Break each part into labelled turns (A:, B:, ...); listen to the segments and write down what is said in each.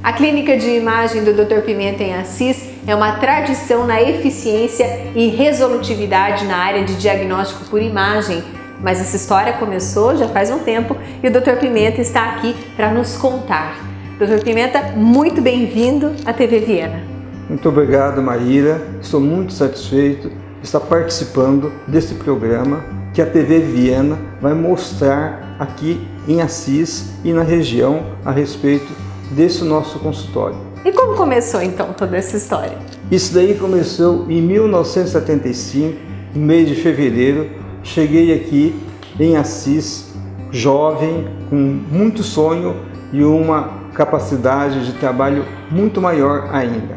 A: A clínica de imagem do Dr. Pimenta em Assis é uma tradição na eficiência e resolutividade na área de diagnóstico por imagem, mas essa história começou já faz um tempo e o Dr. Pimenta está aqui para nos contar. Dr. Pimenta, muito bem-vindo à TV Viena.
B: Muito obrigado, Maíra. Estou muito satisfeito de estar participando desse programa que a TV Viena vai mostrar aqui em Assis e na região a respeito desse nosso consultório.
A: E como começou então toda essa história?
B: Isso daí começou em 1975, no mês de fevereiro. Cheguei aqui em Assis, jovem, com muito sonho e uma capacidade de trabalho muito maior ainda.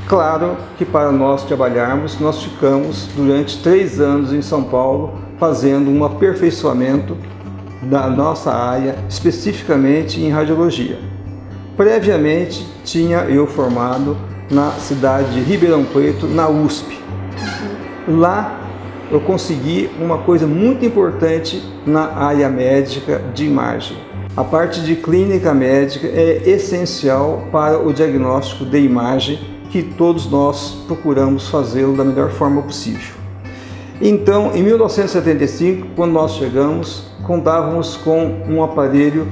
B: Claro que para nós trabalharmos, nós ficamos durante 3 anos em São Paulo fazendo um aperfeiçoamento da nossa área, especificamente em radiologia. Previamente, tinha eu formado na cidade de Ribeirão Preto, na USP. Lá eu consegui uma coisa muito importante na área médica de imagem. A parte de clínica médica é essencial para o diagnóstico de imagem que todos nós procuramos fazê-lo da melhor forma possível. Então, em 1975, quando nós chegamos, contávamos com um aparelho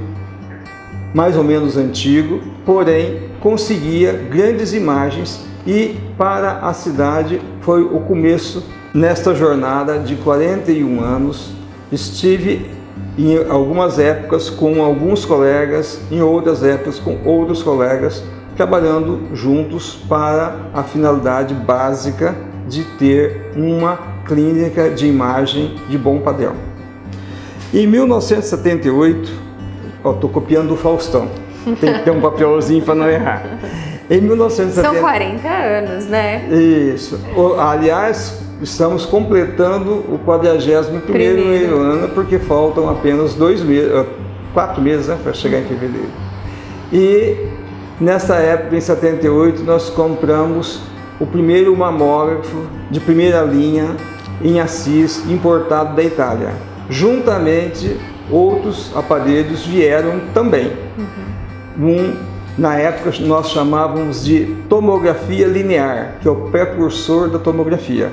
B: mais ou menos antigo, porém conseguia grandes imagens e para a cidade foi o começo nesta jornada de 41 anos. Estive em algumas épocas com alguns colegas, em outras épocas com outros colegas, trabalhando juntos para a finalidade básica de ter uma clínica de imagem de bom padrão. Em 1978, estou copiando o Faustão, tem que ter um papelzinho para não errar. Em 1970...
A: São 40 anos, né?
B: Isso. Aliás, estamos completando o 41º ano, porque faltam apenas 4 meses, né, para chegar em fevereiro. E nessa época, em 78, nós compramos o primeiro mamógrafo de primeira linha em Assis, importado da Itália. Juntamente, outros aparelhos vieram também. Na época nós chamávamos de tomografia linear, que é o precursor da tomografia.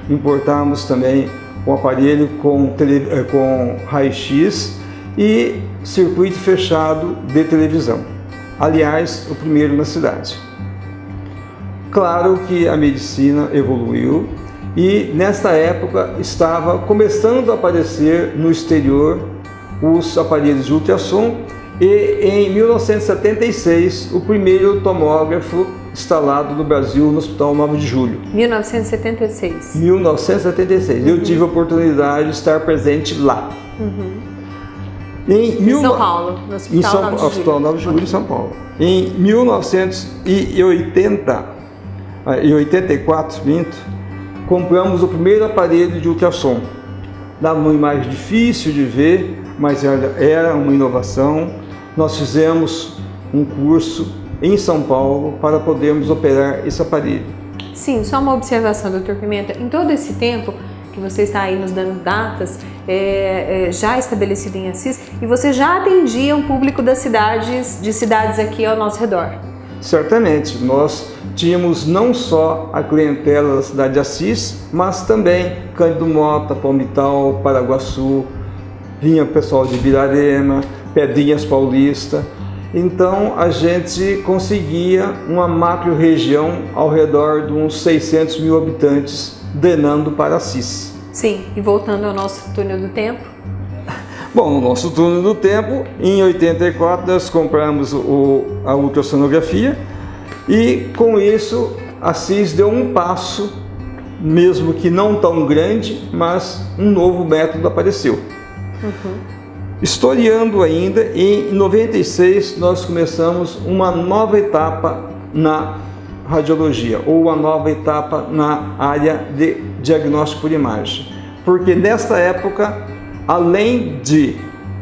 B: Importamos também um aparelho com raio-x e circuito fechado de televisão. Aliás, o primeiro na cidade. Claro que a medicina evoluiu e nesta época estava começando a aparecer no exterior os aparelhos de ultrassom e em 1976 o primeiro tomógrafo instalado no Brasil no Hospital 9 de Julho.
A: 1976.
B: 1976. Eu tive a oportunidade de estar presente lá.
A: Em São Paulo, no Hospital
B: 9 de Julho, em São Paulo. Em 1984, compramos o primeiro aparelho de ultrassom. Dava uma imagem difícil de ver, mas era uma inovação. Nós fizemos um curso em São Paulo para podermos operar esse aparelho.
A: Sim, só uma observação, Dr. Pimenta. Em todo esse tempo que você está aí nos dando datas, já estabelecido em Assis, e você já atendia um público de cidades aqui ao nosso redor?
B: Certamente, nós tínhamos não só a clientela da cidade de Assis, mas também Cândido Mota, Palmital, Paraguaçu, vinha o pessoal de Birarema, Pedrinhas Paulista. Então a gente conseguia uma macro região ao redor de uns 600 mil habitantes drenando para Assis.
A: Sim, e voltando ao nosso túnel do tempo?
B: Bom, no nosso túnel do tempo, em 84 nós compramos a ultrassonografia e com isso Assis deu um passo, mesmo que não tão grande, mas um novo método apareceu. Historiando ainda, em 96 nós começamos uma nova etapa na radiologia, ou uma nova etapa na área de diagnóstico por imagem. Porque nesta época, além de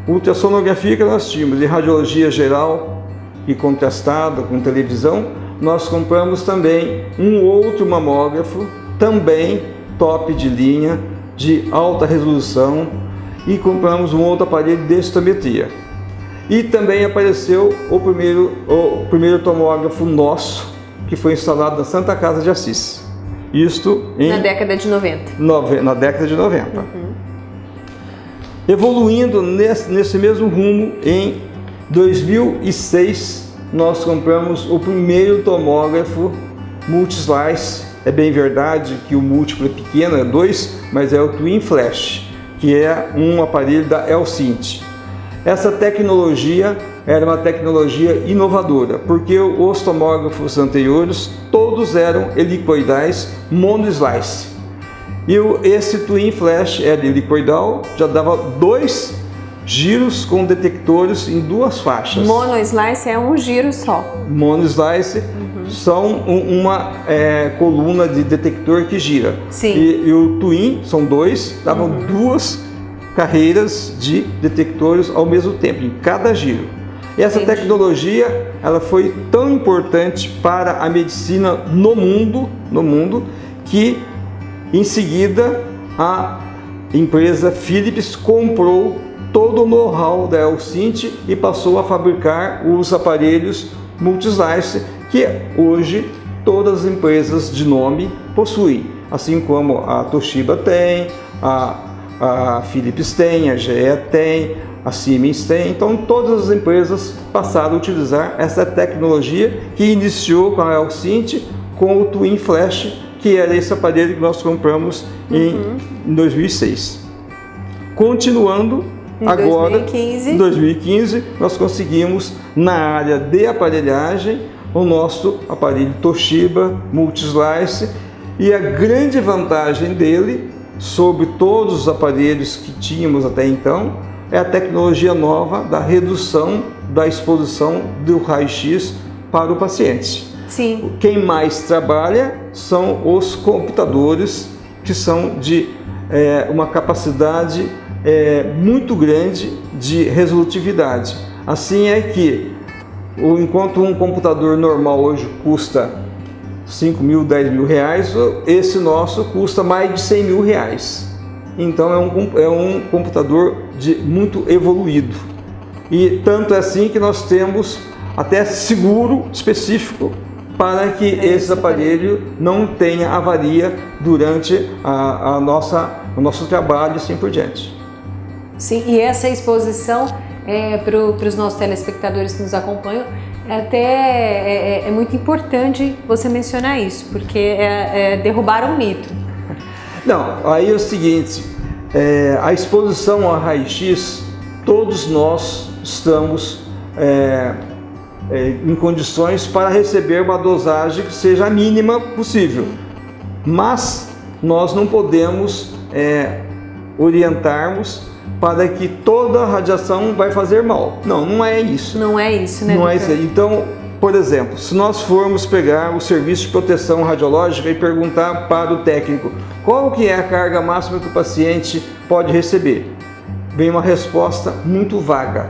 B: ultrassonografia que nós tínhamos e radiologia geral e contrastada com televisão, nós compramos também um outro mamógrafo, também top de linha, de alta resolução, e compramos um outro aparelho de densitometria. E também apareceu o primeiro tomógrafo nosso, que foi instalado na Santa Casa de Assis. Isto
A: na década de 90.
B: Na década de 90. Evoluindo nesse mesmo rumo, em 2006, nós compramos o primeiro tomógrafo multi-slice. É bem verdade que o múltiplo é pequeno, é 2, mas é o Twin Flash, que é um aparelho da Elcint. Essa tecnologia era uma tecnologia inovadora, porque os tomógrafos anteriores todos eram helicoidais mono-slice. E esse Twin Flash era helicoidal, já dava 2 giros com detectores em 2 faixas.
A: Mono-slice é um giro só.
B: Mono-slice são uma coluna de detector que gira.
A: Sim.
B: E o Twin são 2, davam 2 carreiras de detectores ao mesmo tempo, em cada giro. E essa tecnologia, ela foi tão importante para a medicina no mundo, que em seguida a empresa Philips comprou todo o know-how da Elcint e passou a fabricar os aparelhos multi-slice que hoje todas as empresas de nome possuem, assim como a Toshiba tem, a Philips tem, a GE tem, a Siemens tem. Então todas as empresas passaram a utilizar essa tecnologia que iniciou com a Elcint, com o Twin Flash, que era esse aparelho que nós compramos em 2006. Continuando, agora, em 2015, nós conseguimos, na área de aparelhagem, o nosso aparelho Toshiba Multi-Slice, e a grande vantagem dele sobre todos os aparelhos que tínhamos até então é a tecnologia nova da redução da exposição do raio-x para o paciente.
A: Sim.
B: Quem mais trabalha são os computadores, que são de uma capacidade muito grande de resolutividade. Assim é que, enquanto um computador normal hoje custa 5 mil, 10 mil reais, esse nosso custa mais de 100 mil reais. Então é um computador muito evoluído. E tanto é assim que nós temos até seguro específico para que esse aparelho não tenha avaria durante o nosso trabalho e assim por diante.
A: Sim, e essa exposição para os nossos telespectadores que nos acompanham, é muito importante você mencionar isso, porque é derrubar um mito.
B: Não, aí é o seguinte, a exposição ao raio-x, todos nós estamos em condições para receber uma dosagem que seja a mínima possível, mas nós não podemos orientarmos para que toda a radiação vai fazer mal. Não, não é isso.
A: Não é isso, né?
B: Não é isso. Então, por exemplo, se nós formos pegar o serviço de proteção radiológica e perguntar para o técnico qual que é a carga máxima que o paciente pode receber, vem uma resposta muito vaga.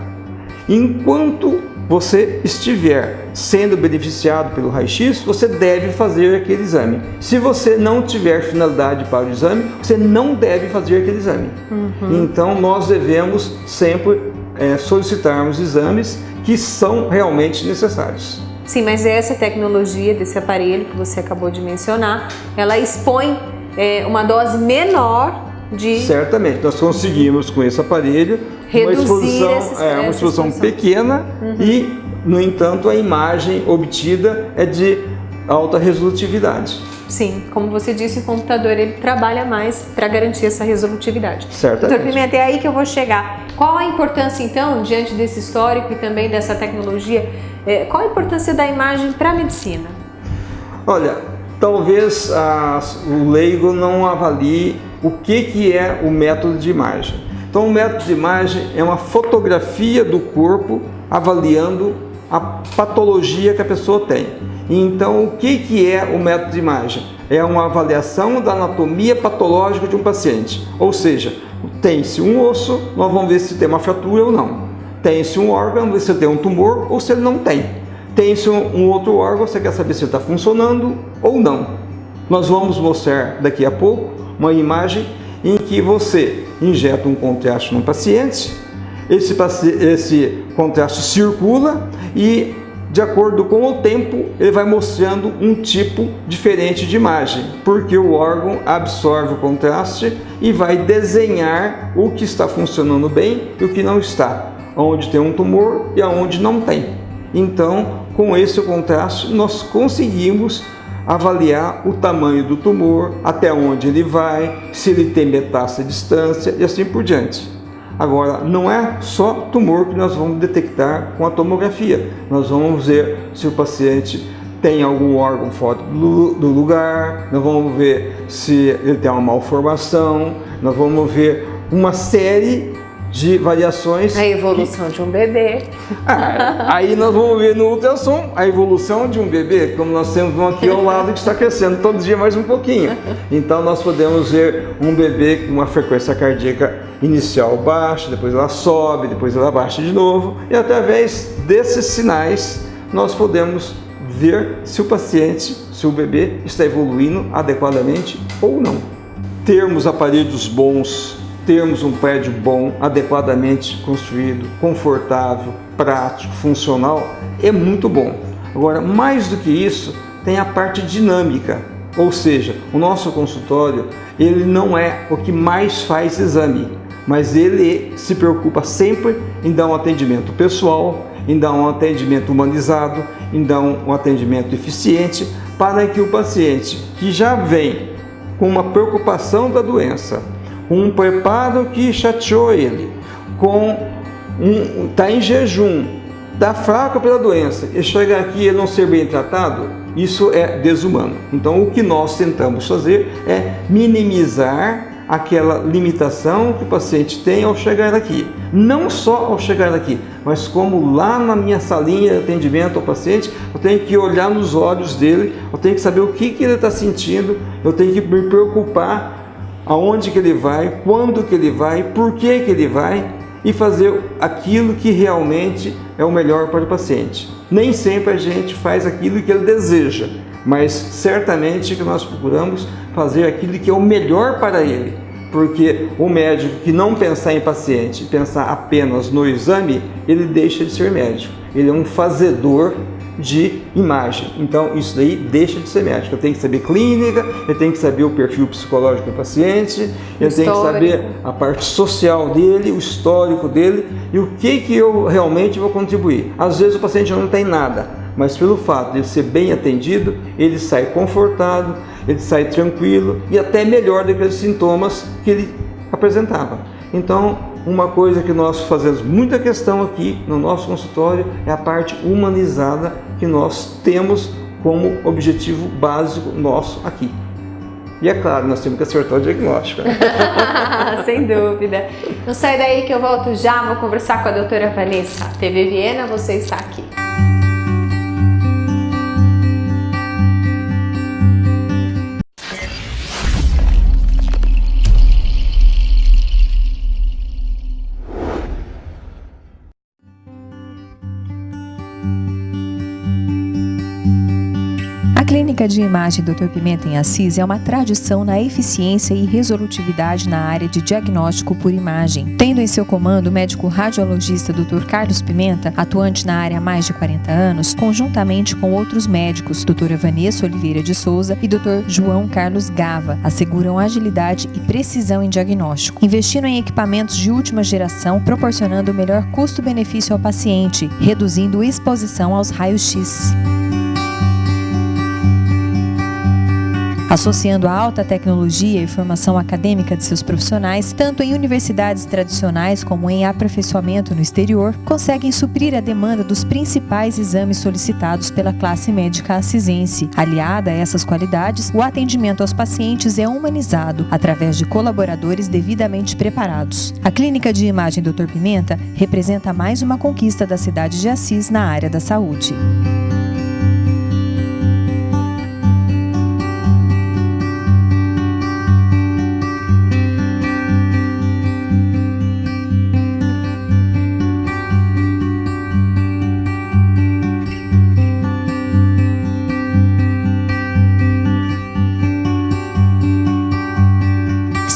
B: Enquanto você estiver sendo beneficiado pelo raio-x, você deve fazer aquele exame. Se você não tiver finalidade para o exame, você não deve fazer aquele exame. Então, nós devemos sempre solicitarmos exames que são realmente necessários.
A: Sim, mas essa tecnologia desse aparelho que você acabou de mencionar, ela expõe uma dose menor de...
B: Certamente, nós conseguimos com esse aparelho
A: reduzir
B: uma exposição pequena e, no entanto, a imagem obtida é de alta resolutividade.
A: Sim, como você disse, o computador ele trabalha mais para garantir essa resolutividade.
B: Certamente.
A: Doutor Pimenta, é aí que eu vou chegar. Qual a importância, então, diante desse histórico e também dessa tecnologia, qual a importância da imagem para a medicina?
B: Olha, talvez o leigo não avalie o que é o método de imagem. Então, o método de imagem é uma fotografia do corpo avaliando a patologia que a pessoa tem. Então, o que é o método de imagem? É uma avaliação da anatomia patológica de um paciente. Ou seja, tem-se um osso, nós vamos ver se tem uma fratura ou não. Tem-se um órgão, ver se tem um tumor ou se ele não tem. Tem-se um outro órgão, você quer saber se ele está funcionando ou não. Nós vamos mostrar daqui a pouco uma imagem em que você injeta um contraste no paciente esse contraste circula e, de acordo com o tempo, ele vai mostrando um tipo diferente de imagem, porque o órgão absorve o contraste e vai desenhar o que está funcionando bem e o que não está, onde tem um tumor e aonde não tem. Então, com esse contraste, nós conseguimos avaliar o tamanho do tumor, até onde ele vai, se ele tem metástase à distância e assim por diante. Agora, não é só tumor que nós vamos detectar com a tomografia. Nós vamos ver se o paciente tem algum órgão fora do lugar, nós vamos ver se ele tem uma malformação, nós vamos ver uma série de variações.
A: A evolução de um bebê.
B: Aí nós vamos ver no ultrassom a evolução de um bebê, como nós temos um aqui ao lado que está crescendo todo dia mais um pouquinho. Então nós podemos ver um bebê com uma frequência cardíaca inicial baixa, depois ela sobe, depois ela baixa de novo, e através desses sinais nós podemos ver se o paciente, se o bebê está evoluindo adequadamente ou não. Termos aparelhos bons, termos um prédio bom, adequadamente construído, confortável, prático, funcional, é muito bom. Agora, mais do que isso, tem a parte dinâmica, ou seja, o nosso consultório, ele não é o que mais faz exame, mas ele se preocupa sempre em dar um atendimento pessoal, em dar um atendimento humanizado, em dar um atendimento eficiente, para que o paciente que já vem com uma preocupação da doença, um preparo que chateou ele, está em jejum, está fraco pela doença, e chegar aqui e não ser bem tratado, isso é desumano. Então o que nós tentamos fazer é minimizar aquela limitação que o paciente tem ao chegar aqui. Não só ao chegar aqui, mas como lá na minha salinha de atendimento ao paciente, eu tenho que olhar nos olhos dele, eu tenho que saber o que ele está sentindo, eu tenho que me preocupar aonde que ele vai, quando que ele vai, por que que ele vai, e fazer aquilo que realmente é o melhor para o paciente. Nem sempre a gente faz aquilo que ele deseja, mas certamente que nós procuramos fazer aquilo que é o melhor para ele, porque o médico que não pensar em paciente, pensar apenas no exame, ele deixa de ser médico, ele é um fazedor de imagem. Então isso daí deixa de ser médico. Eu tenho que saber clínica, eu tenho que saber o perfil psicológico do paciente, eu tenho que saber a parte social dele, o histórico dele e o que eu realmente vou contribuir. Às vezes o paciente não tem nada, mas pelo fato de ele ser bem atendido, ele sai confortado, ele sai tranquilo e até melhor daqueles sintomas que ele apresentava. Então, uma coisa que nós fazemos muita questão aqui no nosso consultório é a parte humanizada que nós temos como objetivo básico nosso aqui. E é claro, nós temos que acertar o diagnóstico.
A: Sem dúvida. Não sai daí que eu volto já, vou conversar com a doutora Vanessa. TV Viena, você está aqui.
C: A clínica de imagem Dr. Pimenta em Assis é uma tradição na eficiência e resolutividade na área de diagnóstico por imagem. Tendo em seu comando o médico radiologista Dr. Carlos Pimenta, atuante na área há mais de 40 anos, conjuntamente com outros médicos, doutora Vanessa Oliveira de Souza e Dr. João Carlos Gava, asseguram agilidade e precisão em diagnóstico, investindo em equipamentos de última geração, proporcionando o melhor custo-benefício ao paciente, reduzindo exposição aos raios-x. Associando a alta tecnologia e formação acadêmica de seus profissionais, tanto em universidades tradicionais como em aperfeiçoamento no exterior, conseguem suprir a demanda dos principais exames solicitados pela classe médica assisense. Aliada a essas qualidades, o atendimento aos pacientes é humanizado através de colaboradores devidamente preparados. A Clínica de Imagem Dr. Pimenta representa mais uma conquista da cidade de Assis na área da saúde.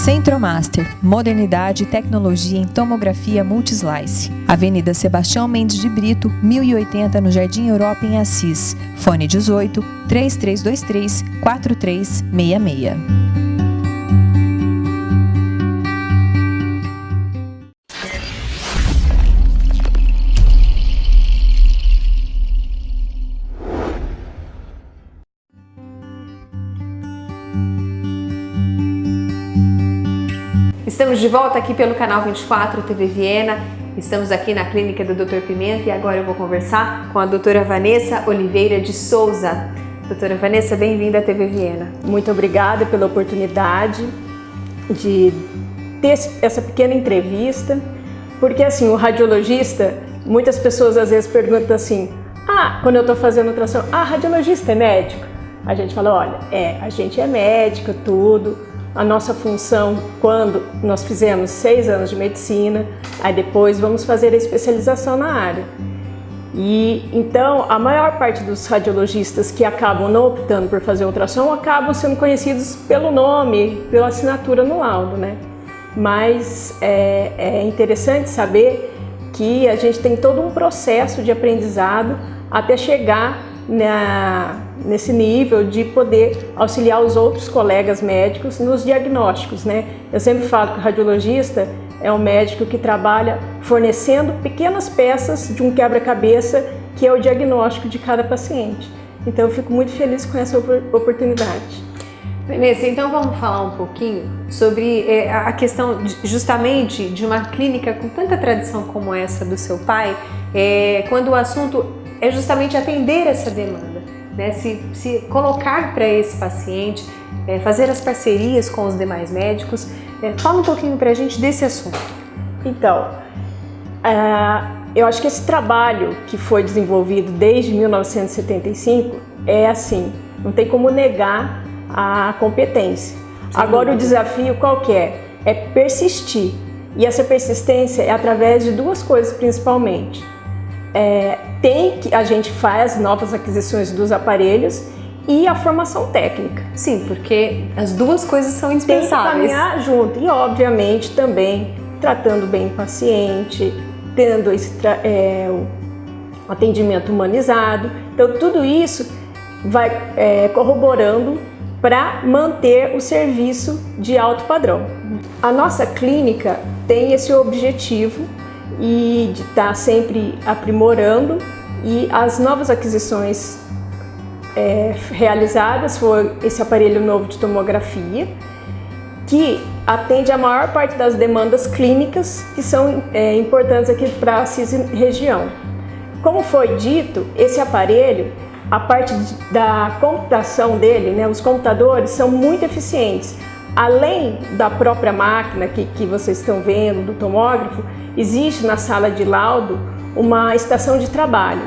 C: Centromaster, modernidade e tecnologia em tomografia multislice. Avenida Sebastião Mendes de Brito, 1080 no Jardim Europa em Assis. Fone 18 3323 4366.
A: Estamos de volta aqui pelo canal 24 TV Viena. Estamos aqui na clínica do Dr. Pimenta e agora eu vou conversar com a doutora Vanessa Oliveira de Souza. Doutora Vanessa, bem-vinda à TV Viena.
D: Muito obrigada pela oportunidade de ter essa pequena entrevista, porque assim, o radiologista, muitas pessoas às vezes perguntam assim, quando eu estou fazendo ultrassom, radiologista é médico? A gente fala, olha, a gente é médico, tudo. A nossa função, quando nós fizemos 6 anos de medicina, aí depois vamos fazer a especialização na área. E então, a maior parte dos radiologistas que acabam não optando por fazer ultrassom acabam sendo conhecidos pelo nome, pela assinatura no laudo, né? Mas é interessante saber que a gente tem todo um processo de aprendizado até chegar nesse nível de poder auxiliar os outros colegas médicos nos diagnósticos, né? Eu sempre falo que o radiologista é um médico que trabalha fornecendo pequenas peças de um quebra-cabeça que é o diagnóstico de cada paciente. Então eu fico muito feliz com essa oportunidade.
A: Vanessa, então vamos falar um pouquinho sobre a questão justamente de uma clínica com tanta tradição como essa do seu pai, quando o assunto é justamente atender essa demanda, né? Se colocar para esse paciente, fazer as parcerias com os demais médicos. Fala um pouquinho para a gente desse assunto.
D: Então, eu acho que esse trabalho que foi desenvolvido desde 1975 é assim, não tem como negar a competência. Agora o desafio qual que é? É persistir. E essa persistência é através de duas coisas principalmente. A gente faz novas aquisições dos aparelhos e a formação técnica.
A: Sim, porque as duas coisas são indispensáveis.
D: Tem que caminhar junto e, obviamente, também tratando bem o paciente, tendo o atendimento humanizado. Então, tudo isso vai corroborando para manter o serviço de alto padrão. A nossa clínica tem esse objetivo e de estar sempre aprimorando, e as novas aquisições realizadas foi esse aparelho novo de tomografia, que atende a maior parte das demandas clínicas que são importantes aqui para a Assis região. Como foi dito, esse aparelho, a parte da computação dele, né, os computadores são muito eficientes. Além da própria máquina que vocês estão vendo, do tomógrafo, existe na sala de laudo uma estação de trabalho,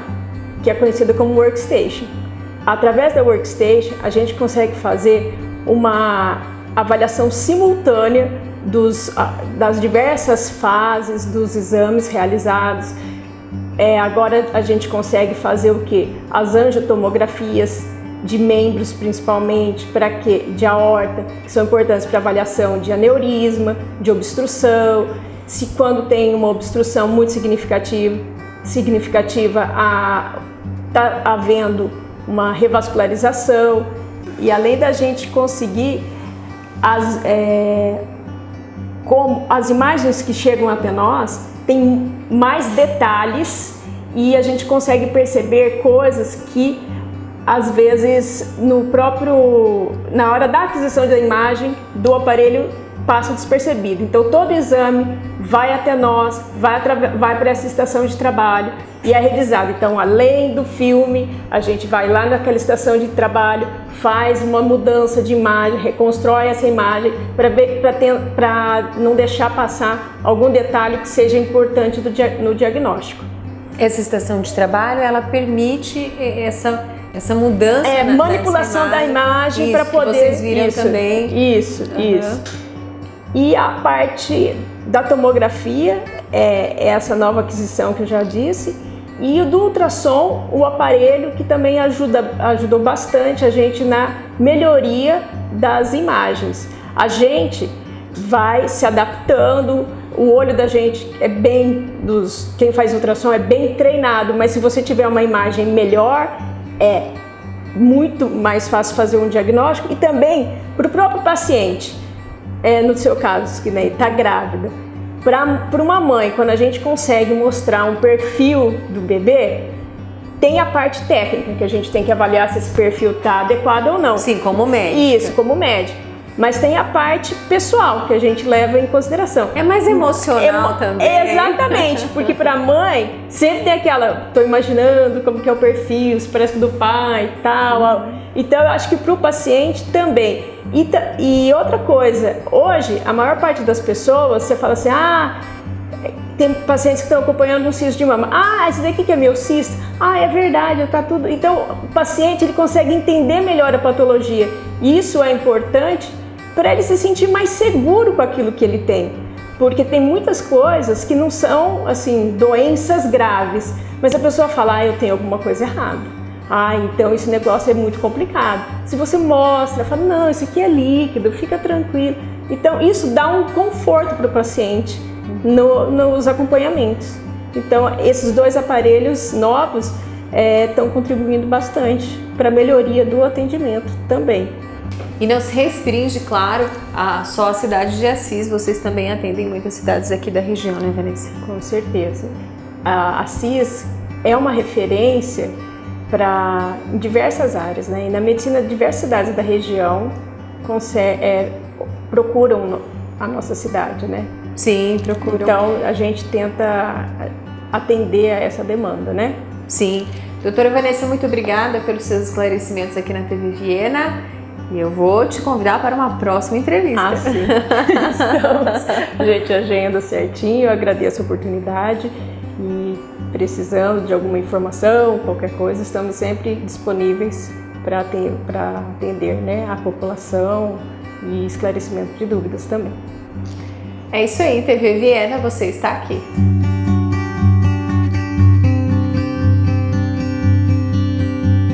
D: que é conhecida como workstation. Através da workstation, a gente consegue fazer uma avaliação simultânea das diversas fases dos exames realizados. Agora a gente consegue fazer o quê? As angiotomografias de membros, principalmente, para quê? De aorta, que são importantes para avaliação de aneurisma, de obstrução. Se quando tem uma obstrução muito significativa, está havendo uma revascularização. E além da gente conseguir como as imagens que chegam até nós tem mais detalhes e a gente consegue perceber coisas que às vezes na hora da aquisição da imagem do aparelho passa despercebido. Então todo exame vai até nós, vai para essa estação de trabalho e é revisado. Então além do filme, a gente vai lá naquela estação de trabalho, faz uma mudança de imagem, reconstrói essa imagem para não deixar passar algum detalhe que seja importante no diagnóstico.
A: Essa estação de trabalho, ela permite essa mudança,
D: manipulação da imagem para poder...
A: vocês viram também.
D: Isso. E a parte da tomografia, essa nova aquisição que eu já disse, e o do ultrassom, o aparelho que também ajudou bastante a gente na melhoria das imagens. A gente, vai se adaptando. O olho da gente é bem, quem faz ultrassom é bem treinado, mas se você tiver uma imagem melhor, é muito mais fácil fazer um diagnóstico. E também para o próprio paciente, no seu caso, que está grávida, para uma mãe, quando a gente consegue mostrar um perfil do bebê, tem a parte técnica, que a gente tem que avaliar se esse perfil está adequado ou não.
A: Sim, como médico.
D: Isso, como médico. Mas tem a parte pessoal, que a gente leva em consideração.
A: É mais emocional também.
D: Exatamente, porque para a mãe, sempre tem aquela, tô imaginando como que é o perfil, se parece com o do pai e tal. Então, eu acho que para o paciente também. E outra coisa, hoje, a maior parte das pessoas, você fala assim, tem pacientes que estão acompanhando um cisto de mama. Esse daqui que é meu cisto. É verdade, tá tudo. Então, o paciente ele consegue entender melhor a patologia. E isso é importante para ele se sentir mais seguro com aquilo que ele tem. Porque tem muitas coisas que não são, assim, doenças graves. Mas a pessoa fala, eu tenho alguma coisa errada. Então esse negócio é muito complicado. Se você mostra, fala, não, isso aqui é líquido, fica tranquilo. Então isso dá um conforto para o paciente nos acompanhamentos. Então esses dois aparelhos novos estão contribuindo bastante para a melhoria do atendimento também.
A: E não se restringe, claro, a só a cidade de Assis, vocês também atendem muitas cidades aqui da região, né, Vanessa?
D: Com certeza. A Assis é uma referência para diversas áreas, né? E na medicina, diversas cidades da região procuram a nossa cidade, né?
A: Sim, procuram.
D: Então, a gente tenta atender a essa demanda, né?
A: Sim. Doutora Vanessa, muito obrigada pelos seus esclarecimentos aqui na TV Viena. E eu vou te convidar para uma próxima entrevista.
D: Sim. A gente agenda certinho, eu agradeço a oportunidade e precisando de alguma informação, qualquer coisa, estamos sempre disponíveis para atender, né, a população e esclarecimento de dúvidas também.
A: É isso aí, TV Viena, você está aqui.